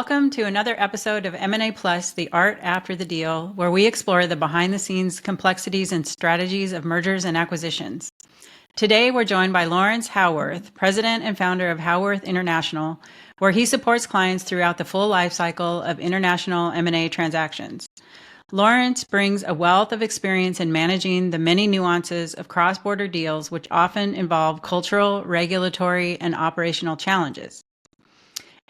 Welcome to another episode of M&A Plus, The Art After the Deal, where we explore the behind-the-scenes complexities and strategies of mergers and acquisitions. Today, we're joined by Lawrence Howorth, president and founder of Howorth International, where he supports clients throughout the full life cycle of international M&A transactions. Lawrence brings a wealth of experience in managing the many nuances of cross-border deals, which often involve cultural, regulatory, and operational challenges.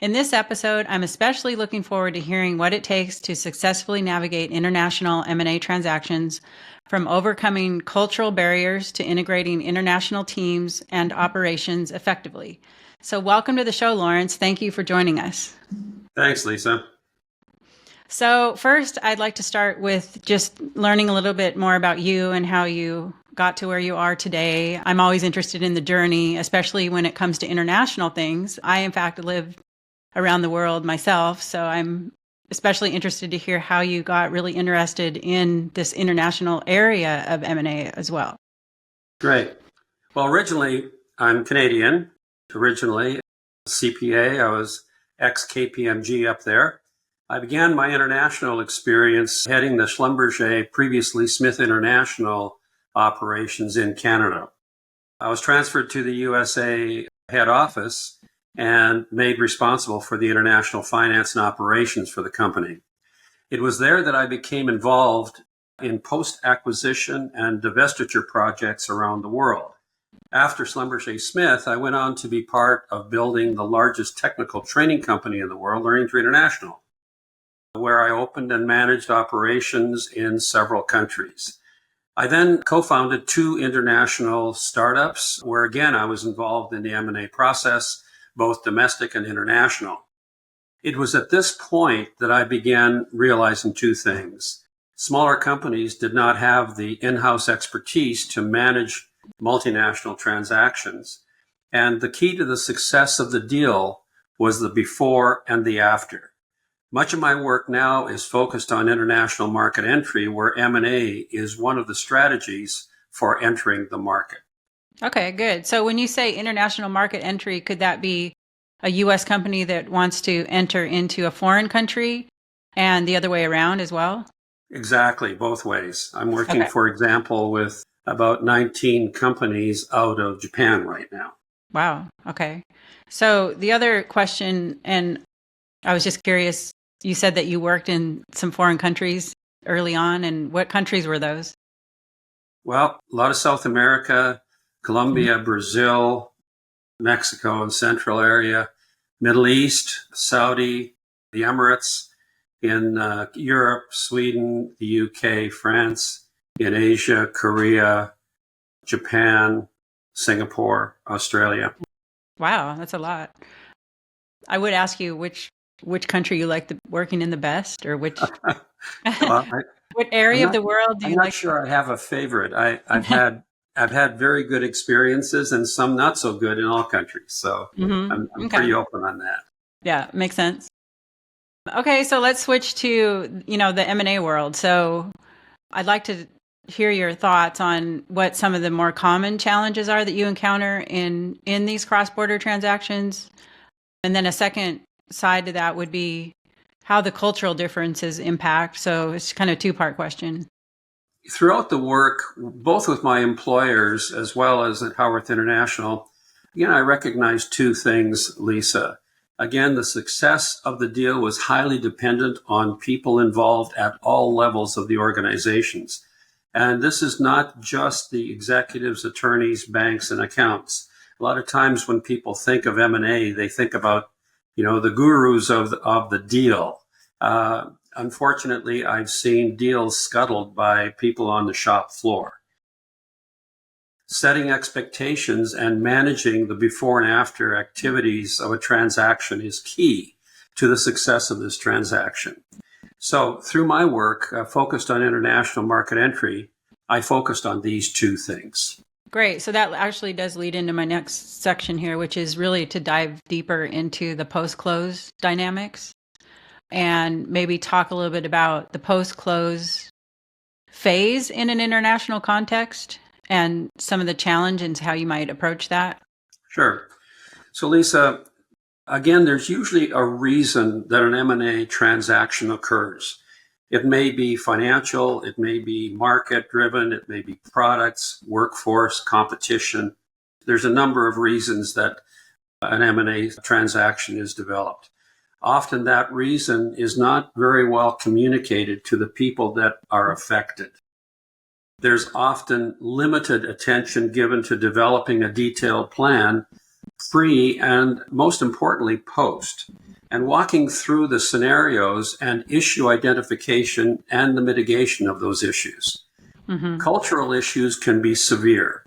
In this episode, I'm especially looking forward to hearing what it takes to successfully navigate international M&A transactions, from overcoming cultural barriers to integrating international teams and operations effectively. So welcome to the show, Lawrence. Thank you for joining us. Thanks, Lisa. So first, I'd like to start with just learning a little bit more about you and how you got to where you are today. I'm always interested in the journey, especially when it comes to international things. I, in fact, live around the world myself. So I'm especially interested to hear how you got really interested in this international area of M&A as well. Great. Well, originally, I'm Canadian. Originally, CPA. I was ex-KPMG up there. I began my international experience heading the Schlumberger, previously Smith International operations in Canada. I was transferred to the USA head office and made responsible for the international finance and operations for the company. It was there that I became involved in post-acquisition and divestiture projects around the world. After Schlumberger Smith, I went on to be part of building the largest technical training company in the world, Learning Tree International, where I opened and managed operations in several countries. I then co-founded two international startups where, again, I was involved in the M&A process, both domestic and international. It was at this point that I began realizing two things. Smaller companies did not have the in-house expertise to manage multinational transactions. And the key to the success of the deal was the before and the after. Much of my work now is focused on international market entry, where M&A is one of the strategies for entering the market. Okay, good. So when you say international market entry, could that be a U.S. company that wants to enter into a foreign country and the other way around as well? Exactly, both ways. I'm working, Okay. for example, with about 19 companies out of Japan right now. Wow. Okay. So the other question, and I was just curious, you said that you worked in some foreign countries early on, and what countries were those? Well, a lot of South America, Colombia, Brazil, Mexico and Central area, Middle East, Saudi, the Emirates, in Europe, Sweden, the UK, France, in Asia, Korea, Japan, Singapore, Australia. Wow, that's a lot. I would ask you which country you like working in the best, or which Well, what I'm area of not, the world do I'm you not like? sure I have a favorite. I've had very good experiences and some not so good in all countries. So I'm Okay. pretty open on that. Yeah, makes sense. Okay, so let's switch to, the M&A world. So I'd like to hear your thoughts on what some of the more common challenges are that you encounter in these cross-border transactions. And then a second side to that would be how the cultural differences impact. So it's kind of a two-part question. Throughout the work, both with my employers as well as at Howorth International, again, I recognize two things, Lisa. Again, the success of the deal was highly dependent on people involved at all levels of the organizations. And this is not just the executives, attorneys, banks, and accountants. A lot of times when people think of M&A, they think about, the gurus of the deal. Unfortunately, I've seen deals scuttled by people on the shop floor. Setting expectations and managing the before and after activities of a transaction is key to the success of this transaction. So through my work focused on international market entry, I focused on these two things. Great. So that actually does lead into my next section here, which is really to dive deeper into the post-close dynamics and maybe talk a little bit about the post-close phase in an international context and some of the challenges and how you might approach that. Sure. So Lisa, Again, there's usually a reason that an M&A transaction occurs. It may be financial, it may be market driven, it may be products, workforce, competition. There's a number of reasons that an M&A transaction is developed. Often that reason is not very well communicated to the people that are affected. There's often limited attention given to developing a detailed plan pre and most importantly post, and walking through the scenarios and issue identification and the mitigation of those issues. Mm-hmm. Cultural issues can be severe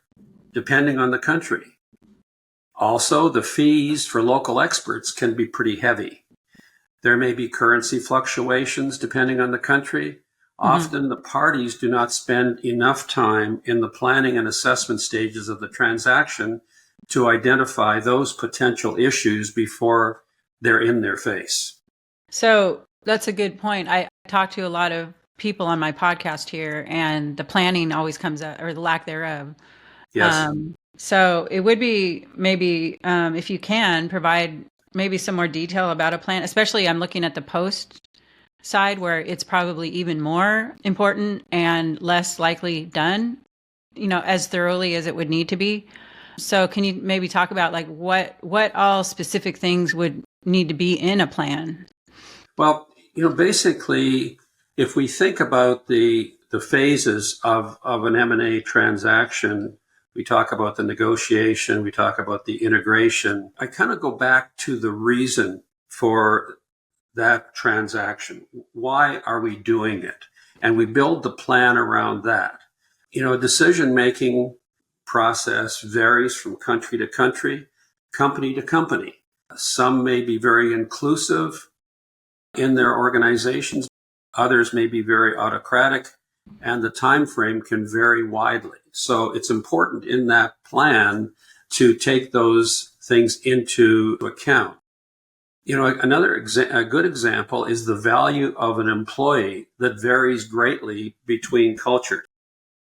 depending on the country. Also, the fees for local experts can be pretty heavy. There may be currency fluctuations depending on the country. Often the parties do not spend enough time in the planning and assessment stages of the transaction to identify those potential issues before they're in their face. So that's a good point. I talk to a lot of people on my podcast here, and the planning always comes up, or the lack thereof. Yes. So it would be maybe if you can provide maybe some more detail about a plan, especially I'm looking at the post side where it's probably even more important and less likely done, as thoroughly as it would need to be. So can you maybe talk about like what all specific things would need to be in a plan? Well, basically, if we think about the phases of an M&A transaction, we talk about the negotiation, we talk about the integration. I kind of go back to the reason for that transaction. Why are we doing it? And we build the plan around that. A decision-making process varies from country to country, company to company. Some may be very inclusive in their organizations. Others may be very autocratic, and the time frame can vary widely. So it's important in that plan to take those things into account. A good example is the value of an employee that varies greatly between cultures.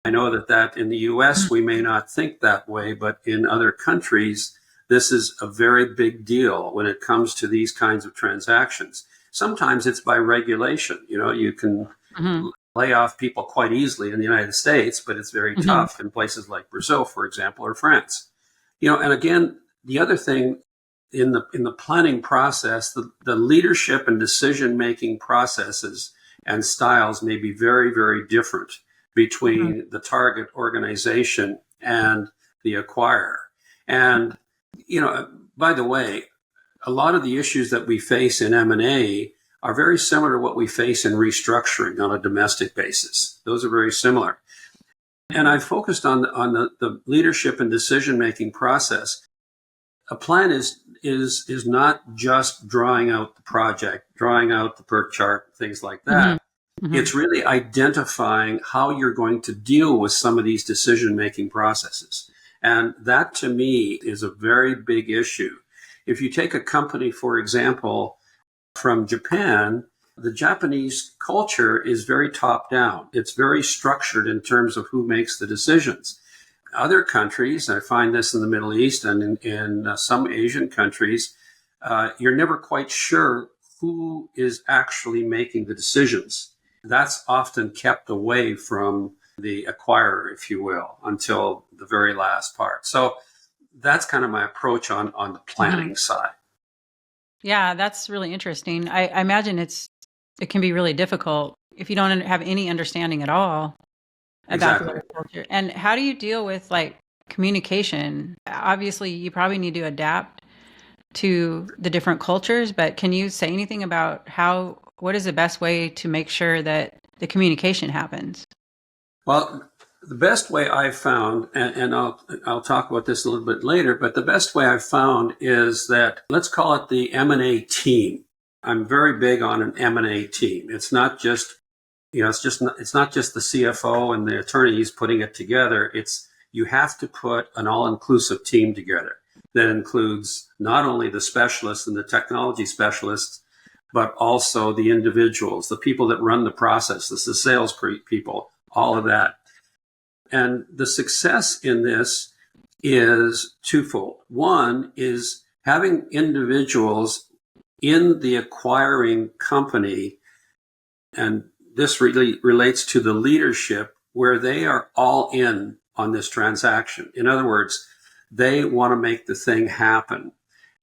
I know that in the US, we may not think that way, but in other countries, this is a very big deal when it comes to these kinds of transactions. Sometimes it's by regulation. You can lay off people quite easily in the United States, but it's very tough in places like Brazil, for example, or France. And again, the other thing in the planning process, the leadership and decision-making processes and styles may be very, very different between the target organization and the acquirer. And, by the way, a lot of the issues that we face in M&A are very similar to what we face in restructuring on a domestic basis. Those are very similar. And I focused on the leadership and decision-making process. A plan is not just drawing out the project, drawing out the PERT chart, things like that. It's really identifying how you're going to deal with some of these decision-making processes. And that, to me, is a very big issue. If you take a company, for example, from Japan, the Japanese culture is very top-down. It's very structured in terms of who makes the decisions. Other countries, I find this in the Middle East and in some Asian countries, you're never quite sure who is actually making the decisions. That's often kept away from the acquirer, if you will, until the very last part. So that's kind of my approach on the planning side. Yeah, that's really interesting. I imagine it can be really difficult if you don't have any understanding at all about the culture. And how do you deal with like communication? Obviously, you probably need to adapt to the different cultures, but can you say anything about what is the best way to make sure that the communication happens? Well, the best way I've found, and I'll talk about this a little bit later, but the best way I've found is that, let's call it the M&A team. I'm very big on an M&A team. It's not just, it's not just the CFO and the attorneys putting it together. You have to put an all-inclusive team together that includes not only the specialists and the technology specialists, but also the individuals, the people that run the process, the sales people, all of that. And the success in this is twofold. One is having individuals in the acquiring company, and this really relates to the leadership, where they are all in on this transaction. In other words, they want to make the thing happen.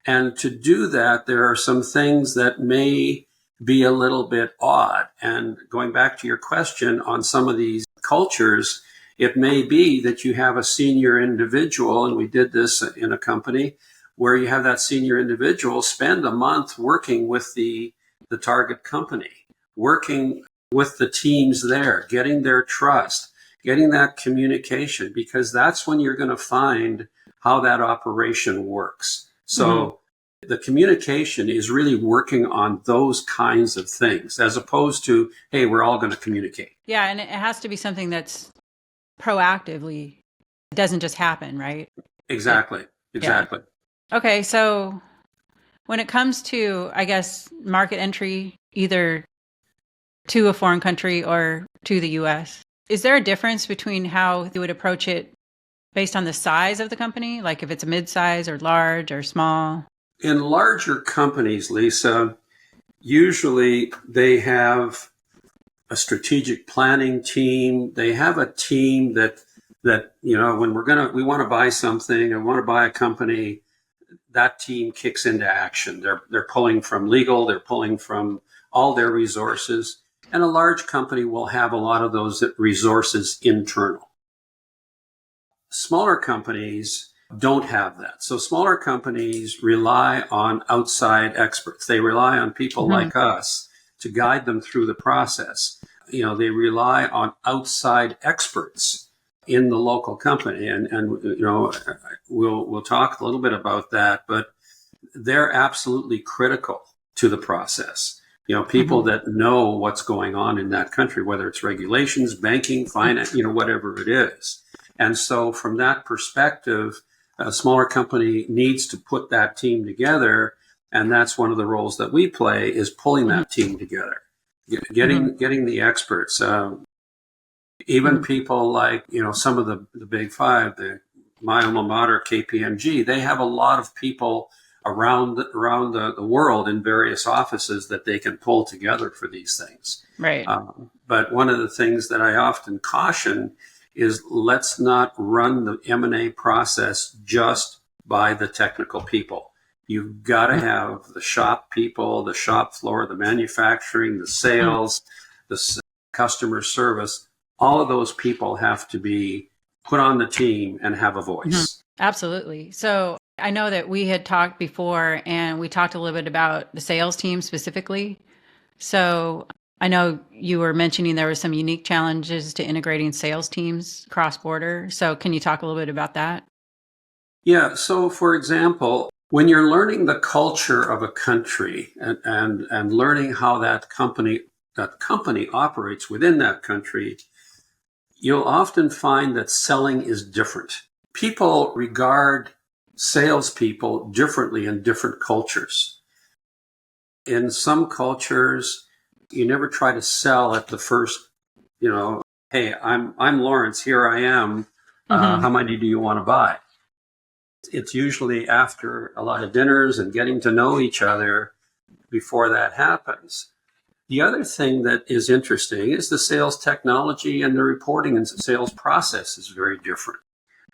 And to do that, there are some things that may be a little bit odd. And going back to your question on some of these cultures, it may be that you have a senior individual, and we did this in a company, where you have that senior individual spend a month working with the target company, working with the teams there, getting their trust, getting that communication, because that's when you're going to find how that operation works. So the communication is really working on those kinds of things, as opposed to, hey, we're all going to communicate. Yeah, and it has to be something that's proactively, it doesn't just happen, right? Exactly. Exactly. Yeah. Okay, so when it comes to, I guess, market entry, either to a foreign country or to the US, is there a difference between how you would approach it based on the size of the company? Like if it's a mid-size or large or small? In larger companies, Lisa, usually they have a strategic planning team. They have a team that when we want to buy something or want to buy a company, that team kicks into action. They're pulling from legal, they're pulling from all their resources, and a large company will have a lot of those resources internal. Smaller companies don't have that. So smaller companies rely on outside experts. They rely on people like us to guide them through the process. They rely on outside experts in the local company. And we'll talk a little bit about that, but they're absolutely critical to the process. People that know what's going on in that country, whether it's regulations, banking, finance, whatever it is. And so from that perspective, a smaller company needs to put that team together. And that's one of the roles that we play, is pulling that team together, getting the experts, even people like, some of the big five, my alma mater, KPMG, they have a lot of people around the world in various offices that they can pull together for these things. Right. But one of the things that I often caution is, let's not run the M&A process just by the technical people. You've got to have the shop people, the shop floor, the manufacturing, the sales, the customer service. All of those people have to be put on the team and have a voice. Absolutely. So I know that we had talked before, and we talked a little bit about the sales team specifically. So I know you were mentioning there were some unique challenges to integrating sales teams cross-border. So can you talk a little bit about that? Yeah. So for example, when you're learning the culture of a country and learning how that company operates within that country, you'll often find that selling is different. People regard salespeople differently in different cultures. In some cultures, you never try to sell at the first, hey, I'm Lawrence, here I am. How many do you want to buy? It's usually after a lot of dinners and getting to know each other before that happens. The other thing that is interesting is the sales technology and the reporting and sales process is very different.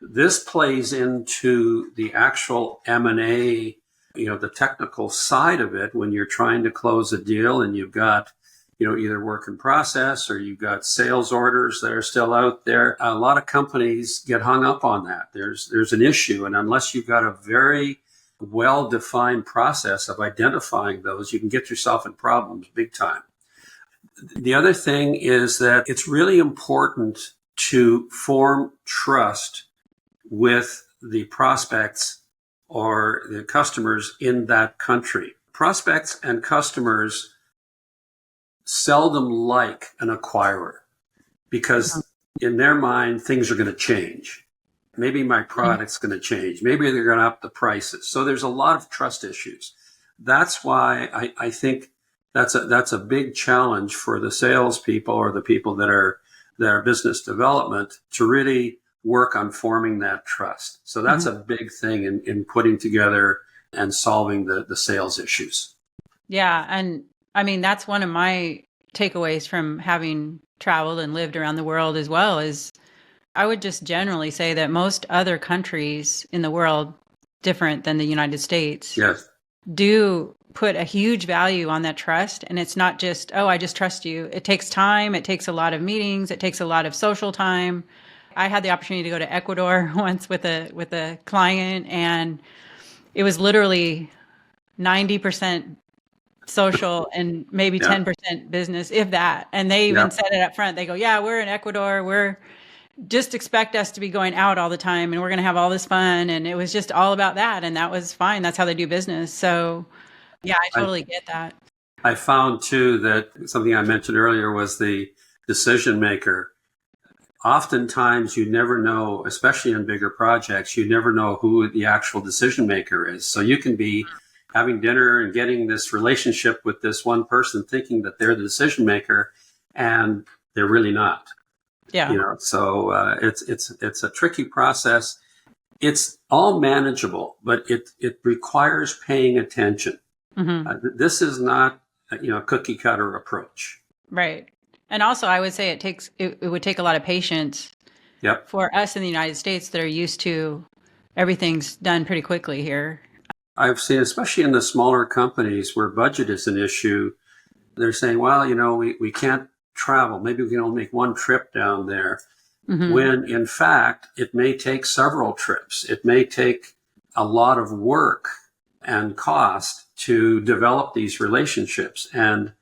This plays into the actual M&A, the technical side of it, when you're trying to close a deal and you've got, either work in process or you've got sales orders that are still out there. A lot of companies get hung up on that. There's an issue. And unless you've got a very well-defined process of identifying those, you can get yourself in problems big time. The other thing is that it's really important to form trust with the prospects or the customers in that country. Prospects and customers seldom like an acquirer, because in their mind, things are going to change. Maybe my product's going to change. Maybe they're going to up the prices. So there's a lot of trust issues. That's why I think that's a big challenge for the salespeople or the people that are business development to really work on forming that trust. So that's a big thing in putting together and solving the sales issues. Yeah. And I mean, that's one of my takeaways from having traveled and lived around the world as well is I would just generally say that most other countries in the world, different than the United States, Yes. do put a huge value on that trust. And it's not just, oh, I just trust you. It takes time. It takes a lot of meetings. It takes a lot of social time. I had the opportunity to go to Ecuador once with a client, and it was literally 90% social and maybe Yeah. 10% business, if that. And they even Yeah. said it up front. They go, yeah, we're in Ecuador. We're just expect us to be going out all the time and we're going to have all this fun. And it was just all about that. And that was fine. That's how they do business. So yeah, I totally get that. I found too that something I mentioned earlier was the decision maker. Oftentimes you never know, especially in bigger projects, you never know who the actual decision maker is. So you can be having dinner and getting this relationship with this one person thinking that they're the decision maker, and they're really not. Yeah. So it's a tricky process. It's all manageable, but it requires paying attention. Mm-hmm. This is not a cookie cutter approach. Right. And also I would say it would take a lot of patience Yep. for us in the United States that are used to everything's done pretty quickly here. I've seen, especially in the smaller companies where budget is an issue, they're saying, well, we can't travel. Maybe we can only make one trip down there. Mm-hmm. When in fact, it may take several trips. It may take a lot of work and cost to develop these relationships. And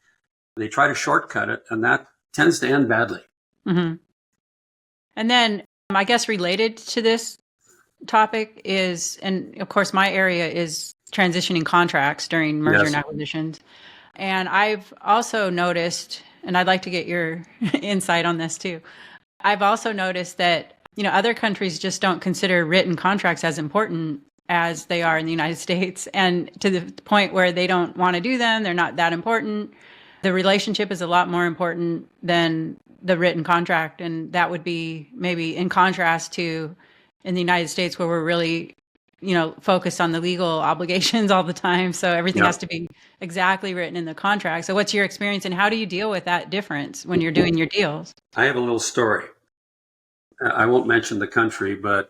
they try to shortcut it, and that tends to end badly. Mm-hmm. And then I guess related to this topic is, and of course my area is transitioning contracts during merger and acquisitions. And I've also noticed, and I'd like to get your insight on this too. I've also noticed that, other countries just don't consider written contracts as important as they are in the United States, and to the point where they don't want to do them. They're not that important. The relationship is a lot more important than the written contract. And that would be maybe in contrast to in the United States where we're really, focused on the legal obligations all the time. So everything has to be exactly written in the contract. So what's your experience and how do you deal with that difference when you're doing your deals? I have a little story. I won't mention the country, but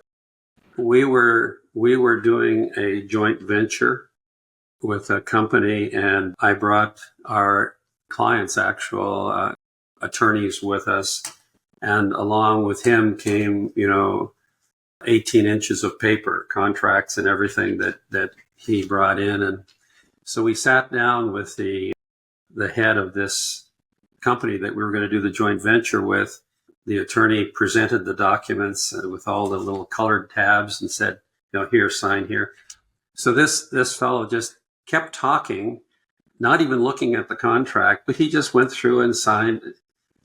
we were doing a joint venture with a company, and I brought our client's actual attorneys with us, and along with him came 18 inches of paper, contracts and everything that he brought in. And so we sat down with the head of this company that we were going to do the joint venture with. The attorney presented the documents with all the little colored tabs and said, here, sign here. So this fellow just kept talking, not even looking at the contract, but he just went through and signed.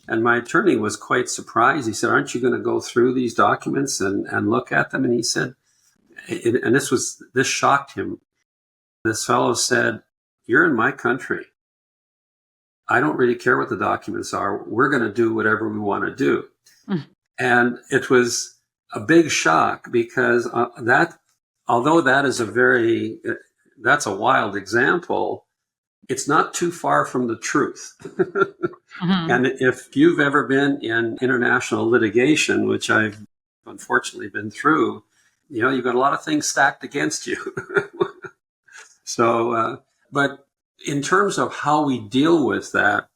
And my attorney was quite surprised. He said, aren't you going to go through these documents and look at them? And he said, and this shocked him. This fellow said, you're in my country. I don't really care what the documents are. We're going to do whatever we want to do. Mm. And it was a big shock because although that is that's a wild example, it's not too far from the truth. Mm-hmm. And if you've ever been in international litigation, which I've unfortunately been through, you've got a lot of things stacked against you. So, but in terms of how we deal with that,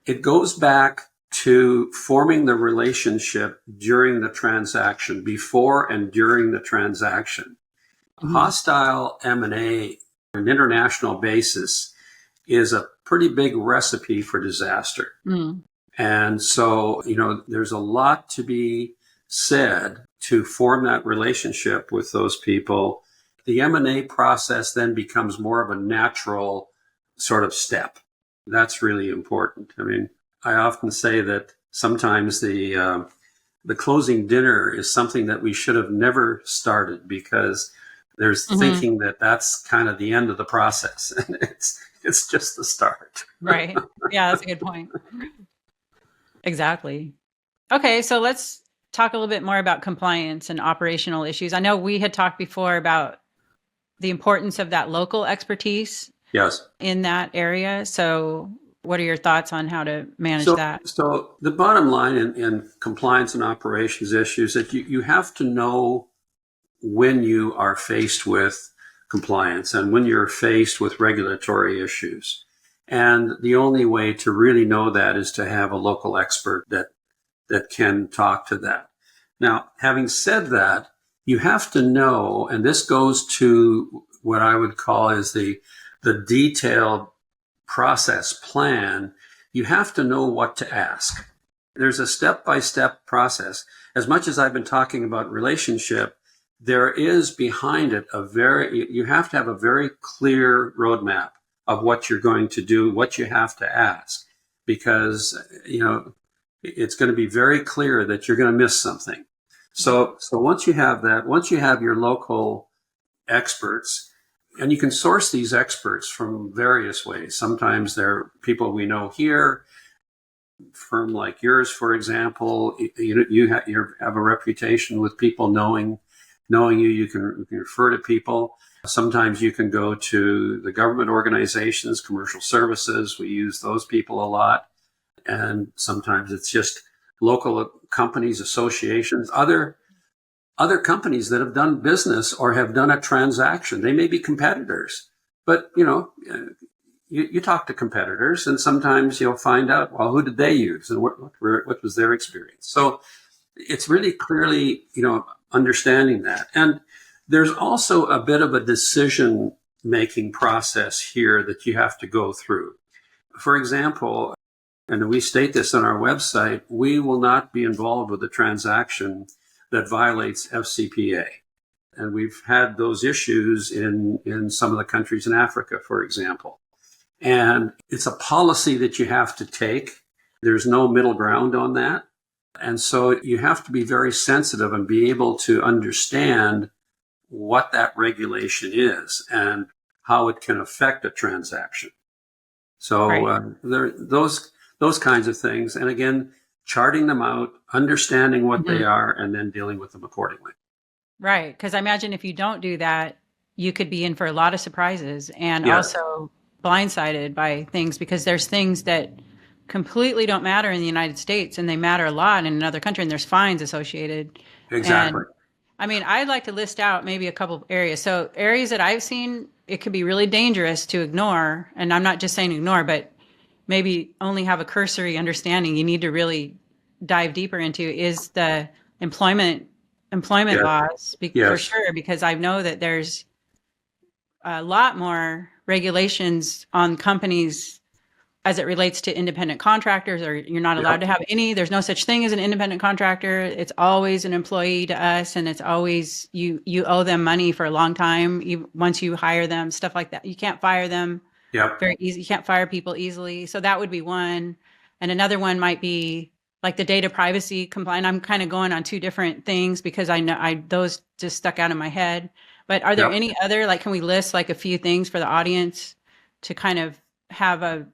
it goes back to forming the relationship during the transaction, before and during the transaction. Mm-hmm. Hostile M&A on an international basis is a pretty big recipe for disaster. Mm. And so, there's a lot to be said to form that relationship with those people. The M&A process then becomes more of a natural sort of step. That's really important. I mean, I often say that sometimes the closing dinner is something that we should have never started because there's mm-hmm. thinking that that's kind of the end of the process. And it's just the start. Right. Yeah, that's a good point. Exactly. Okay, so let's talk a little bit more about compliance and operational issues. I know we had talked before about the importance of that local expertise Yes. in that area. So what are your thoughts on how to manage So, that? so the bottom line in compliance and operations issues that you have to know when you are faced with compliance and when you're faced with regulatory issues. And the only way to really know that is to have a local expert that can talk to that. Now, having said that, you have to know, and this goes to what I would call is the detailed process plan. You have to know what to ask. There's a step-by-step process. As much as I've been talking about relationship, there is behind it you have to have a very clear roadmap of what you're going to do, what you have to ask, because, it's going to be very clear that you're going to miss something. So once you have that, once you have your local experts, and you can source these experts from various ways. Sometimes they're people we know here, firm like yours, for example. You have a reputation with people knowing you. You can refer to people. Sometimes you can go to the government organizations, commercial services. We use those people a lot. And sometimes it's just local companies, associations, other companies that have done business or have done a transaction. They may be competitors, but you talk to competitors, and sometimes you'll find out, well, who did they use, and what was their experience. So it's really clearly understanding that. And there's also a bit of a decision making process here that you have to go through. For example, and we state this on our website, we will not be involved with a transaction that violates FCPA. And we've had those issues in some of the countries in Africa, for example. And it's a policy that you have to take. There's no middle ground on that. And so you have to be very sensitive and be able to understand what that regulation is and how it can affect a transaction. So Right. there those kinds of things. And again, charting them out, understanding what they are, and then dealing with them accordingly. Right. Because I imagine if you don't do that, you could be in for a lot of surprises and Yes, also blindsided by things because there's things that completely don't matter in the United States and they matter a lot in another country and there's fines associated. exactly. And I mean, I'd like to list out maybe a couple of areas. So areas that I've seen, it could be really dangerous to ignore. And I'm not just saying ignore, but maybe only have a cursory understanding. You need to really dive deeper into is the employment Yes, laws for yes, sure, because I know that there's a lot more regulations on companies as it relates to independent contractors, or you're not allowed to yep, have any. There's no such thing as an independent contractor. It's always an employee to us, and it's always you owe them money for a long time. Once you hire them, stuff like that. You can't fire them yep, very easy. You can't fire people easily. So that would be one. And another one might be like the data privacy compliant. I'm kind of going on two different things because I know those just stuck out in my head. But are there yep. any other, like, can we list like a few things for the audience to kind of have a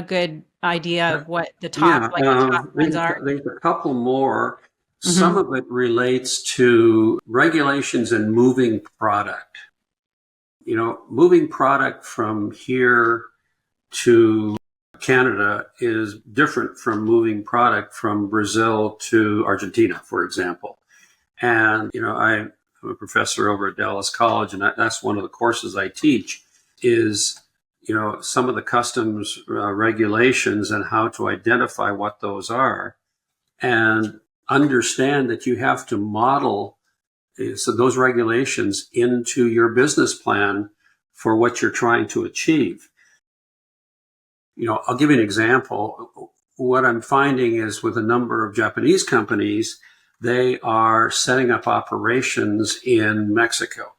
good idea of what Yeah, the top ones are? there's a couple more. Some Hmm. of it relates to regulations and moving product. Moving product from here to Canada is different from moving product from Brazil to Argentina, for example. And, I'm a professor over at Dallas College, and that's one of the courses I teach is, some of the customs regulations and how to identify what those are and understand that you have to model so those regulations into your business plan for what you're trying to achieve. I'll give you an example. What I'm finding is with a number of Japanese companies, they are setting up operations in Mexico.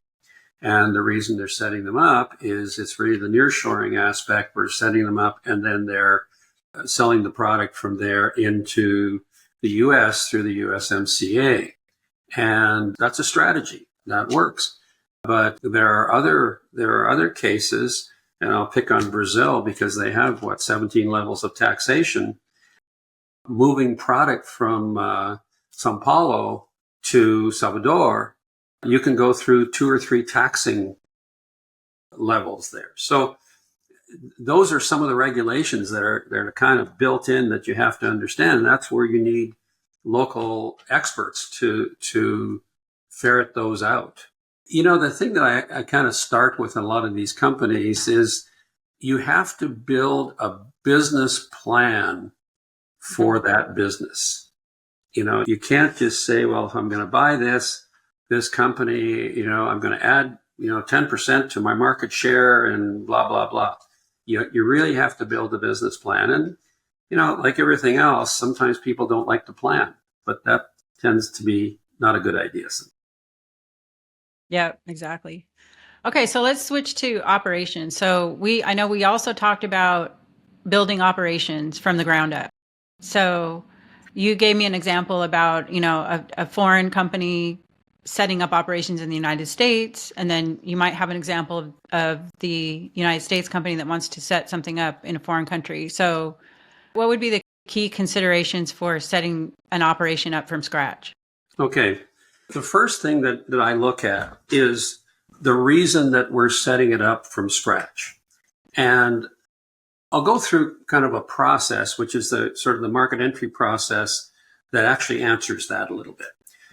And the reason they're setting them up is it's really the nearshoring aspect. We're setting them up and then they're selling the product from there into the US through the USMCA. And that's a strategy that works. But there are other cases, and I'll pick on Brazil because they have 17 levels of taxation. Moving product from Sao Paulo to Salvador, you can go through two or three taxing levels there. So those are some of the regulations that are kind of built in that you have to understand. And that's where you need local experts to ferret those out. The thing that I kind of start with in a lot of these companies is you have to build a business plan for that business. You can't just say, well, if I'm going to buy this company, I'm going to add, 10% to my market share and blah, blah, blah. You really have to build a business plan. And, like everything else, sometimes people don't like to plan, but that tends to be not a good idea. Yeah, exactly. Okay, so let's switch to operations. So I know we also talked about building operations from the ground up. So you gave me an example about, a foreign company setting up operations in the United States, and then you might have an example of the United States company that wants to set something up in a foreign country. So what would be the key considerations for setting an operation up from scratch? Okay. The first thing that I look at is the reason that we're setting it up from scratch. And I'll go through kind of a process, which is the sort of the market entry process that actually answers that a little bit.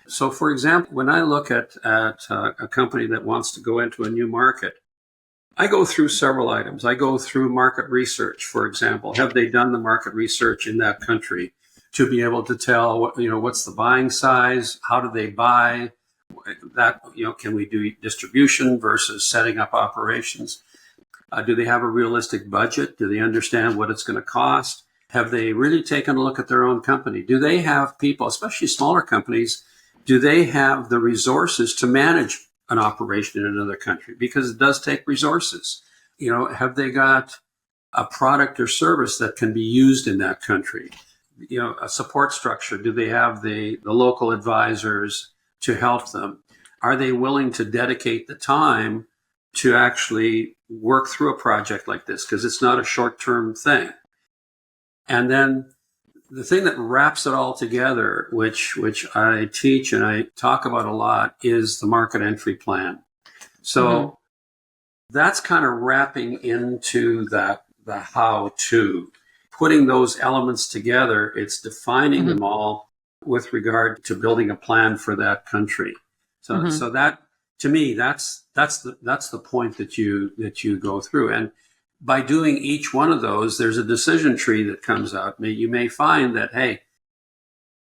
So, for example, when I look at a company that wants to go into a new market, I go through several items. I go through market research, for example. Have they done the market research in that country to be able to tell, what's the buying size? How do they buy? That, can we do distribution versus setting up operations? Do they have a realistic budget? Do they understand what it's going to cost? Have they really taken a look at their own company? Do they have people, especially smaller companies, do they have the resources to manage an operation in another country? Because it does take resources. Have they got a product or service that can be used in that country? A support structure. Do they have the local advisors to help them? Are they willing to dedicate the time to actually work through a project like this? Because it's not a short-term thing. And then the thing that wraps it all together, which I teach and I talk about a lot, is the market entry plan. So that's kind of wrapping into the how-to. Putting those elements together, it's defining them all with regard to building a plan for that country. So that, to me, that's the point that you go through. And by doing each one of those, there's a decision tree that comes out. You may find that, hey,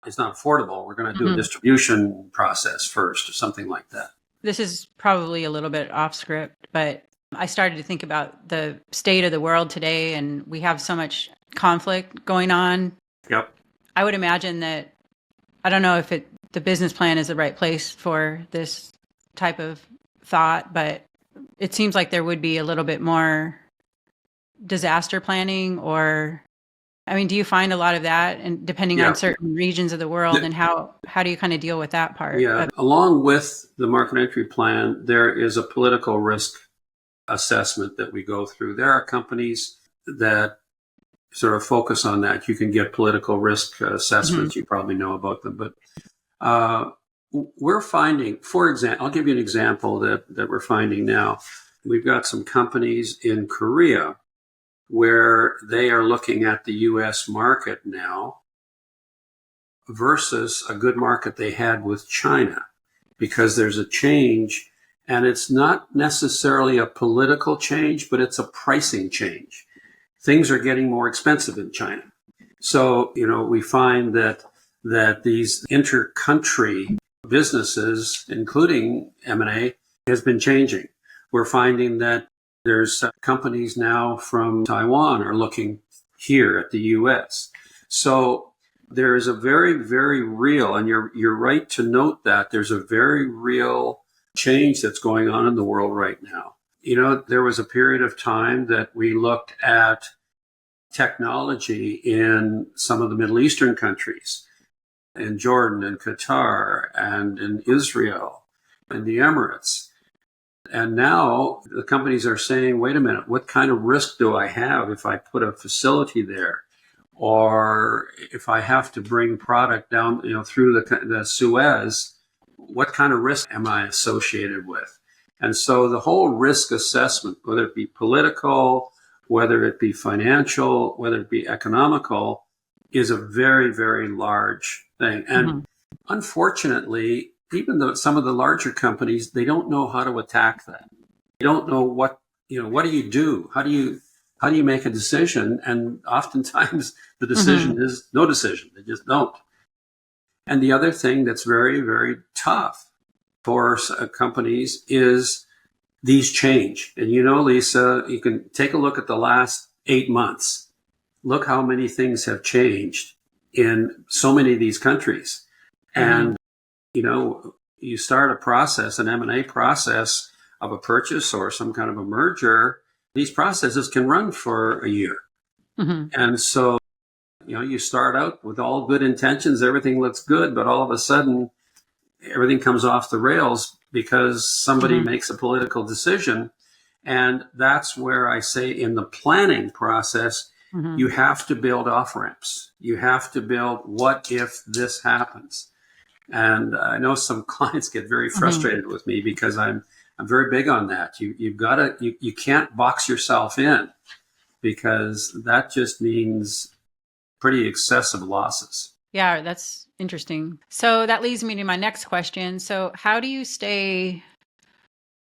it's not affordable. We're going to do a distribution process first or something like that. This is probably a little bit off script, but I started to think about the state of the world today, and we have so much conflict going on. Yep. I would imagine that, I don't know if the business plan is the right place for this type of thought, but it seems like there would be a little bit more disaster planning, or, do you find a lot of that, and depending on certain regions of the world, and how do you kind of deal with that part? Yeah. Along with the market entry plan, there is a political risk assessment that we go through. There are companies that sort of focus on that. You can get political risk assessments. You probably know about them, but we're finding, for example, I'll give you an example that we're finding now. We've got some companies in Korea where they are looking at the U.S. market now versus a good market they had with China, because there's a change, and it's not necessarily a political change, but it's a pricing change. Things are getting more expensive in China. So, we find that these inter-country businesses, including M&A, has been changing. We're finding that there's companies now from Taiwan are looking here at the U.S. So there is a very, very real, and you're right to note that there's a very real change that's going on in the world right now. There was a period of time that we looked at technology in some of the Middle Eastern countries, in Jordan and Qatar and in Israel and the Emirates. And now the companies are saying, wait a minute, what kind of risk do I have if I put a facility there? Or if I have to bring product down, through the Suez, what kind of risk am I associated with? And so the whole risk assessment, whether it be political, whether it be financial, whether it be economical, is a very, very large thing. And unfortunately, even though some of the larger companies, they don't know how to attack that. They don't know what do you do? How do you make a decision? And oftentimes the decision is no decision. They just don't. And the other thing that's very, very tough for companies is these change. And Lisa, you can take a look at the last 8 months. Look how many things have changed in so many of these countries. And, you start a process, an M&A process of a purchase or some kind of a merger. These processes can run for a year. And so, you start out with all good intentions. Everything looks good, but all of a sudden, everything comes off the rails because somebody makes a political decision. And that's where I say in the planning process, you have to build off ramps. You have to build what if this happens. And I know some clients get very frustrated with me because I'm very big on that. You can't box yourself in, because that just means pretty excessive losses. Yeah, that's interesting. So that leads me to my next question. So how do you stay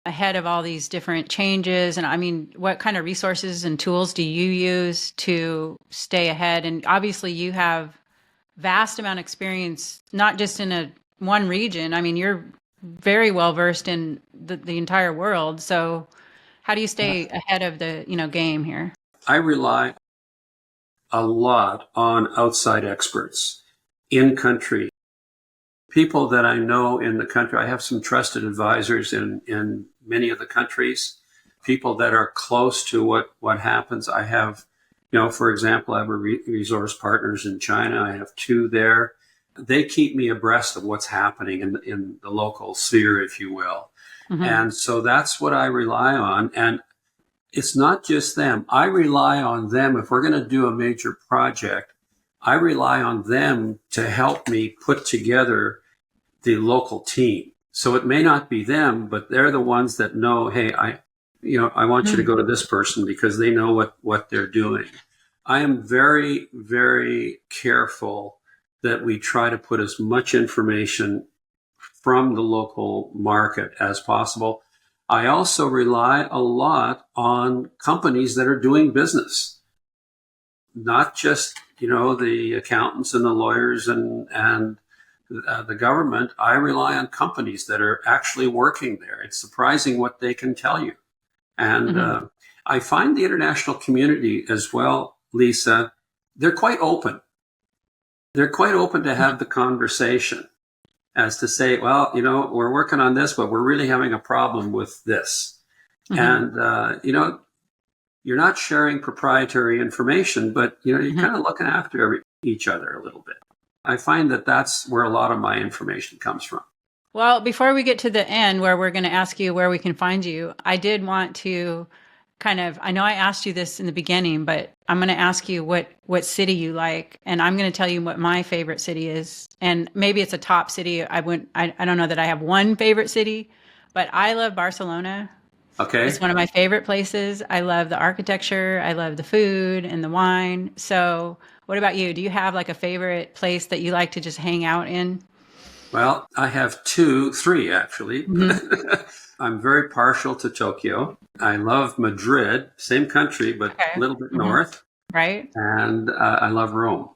ahead of all these different changes? And I mean, what kind of resources and tools do you use to stay ahead? And obviously you have vast amount of experience, not just in one region. I mean, you're very well versed in the entire world. So how do you stay ahead of the, game here? I rely a lot on outside experts in country, people that I know in the country. I have some trusted advisors in many of the countries, people that are close to what happens. I have, for example, I have resource partners in China. I have 2 there. They keep me abreast of what's happening in the local sphere, if you will. And so that's what I rely on. And it's not just them. I rely on them. If we're going to do a major project, I rely on them to help me put together the local team. So it may not be them, but they're the ones that know, hey, I want you to go to this person because they know what they're doing. I am very, very careful that we try to put as much information from the local market as possible. I also rely a lot on companies that are doing business, not just, the accountants and the lawyers and the government. I rely on companies that are actually working there. It's surprising what they can tell you. And I find the international community as well, Lisa, they're quite open. They're quite open to have the conversation as to say, well, we're working on this, but we're really having a problem with this. And, you're not sharing proprietary information, but, you're kind of looking after each other a little bit. I find that that's where a lot of my information comes from. Well, before we get to the end where we're going to ask you where we can find you, I did want to I know I asked you this in the beginning, but I'm going to ask you what city you like, and I'm going to tell you what my favorite city is. And maybe it's a top city. I don't know that I have one favorite city, but I love Barcelona. Okay. It's one of my favorite places. I love the architecture. I love the food and the wine. So what about you? Do you have like a favorite place that you like to just hang out in? Well, I have 3 actually. I'm very partial to Tokyo. I love Madrid, same country, but a little bit north. Right. And I love Rome.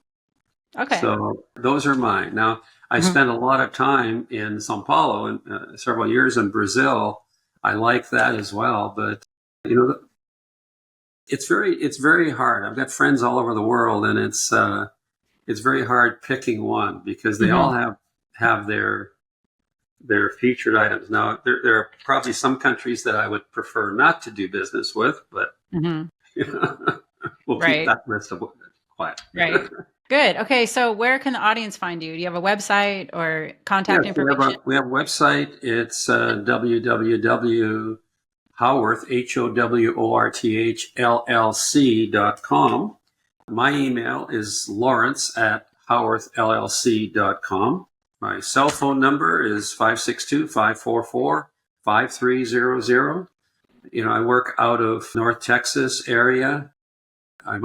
Okay. So those are mine. Now, I spent a lot of time in Sao Paulo and several years in Brazil. I like that as well. But, it's very hard. I've got friends all over the world, and it's very hard picking one because they all have their featured items. Now, there are probably some countries that I would prefer not to do business with, but we'll keep that list of quiet. Right. Good. Okay. So where can the audience find you? Do you have a website or contact information? We have a website. It's www.howorth, HOWORTHLLC.com. My email is lawrence@howorthllc.com. My cell phone number is 562-544 5300. I work out of North Texas area. I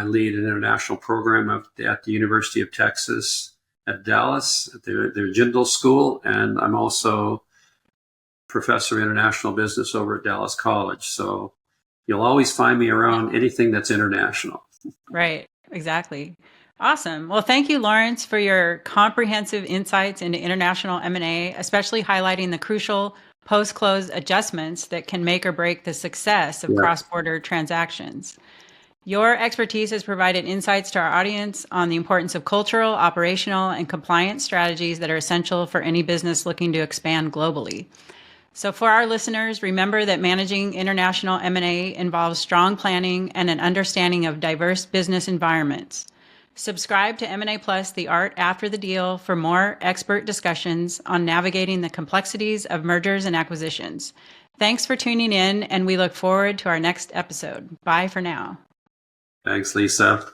lead an international program at the University of Texas at Dallas, at their Jindal School, and I'm also professor of international business over at Dallas College. So you'll always find me around anything that's international. Right, exactly. Awesome. Well, thank you, Lawrence, for your comprehensive insights into international M&A, especially highlighting the crucial post-close adjustments that can make or break the success of cross-border transactions. Your expertise has provided insights to our audience on the importance of cultural, operational, and compliance strategies that are essential for any business looking to expand globally. So for our listeners, remember that managing international M&A involves strong planning and an understanding of diverse business environments. Subscribe to M&A Plus, The Art After the Deal for more expert discussions on navigating the complexities of mergers and acquisitions. Thanks for tuning in, and we look forward to our next episode. Bye for now. Thanks, Lisa.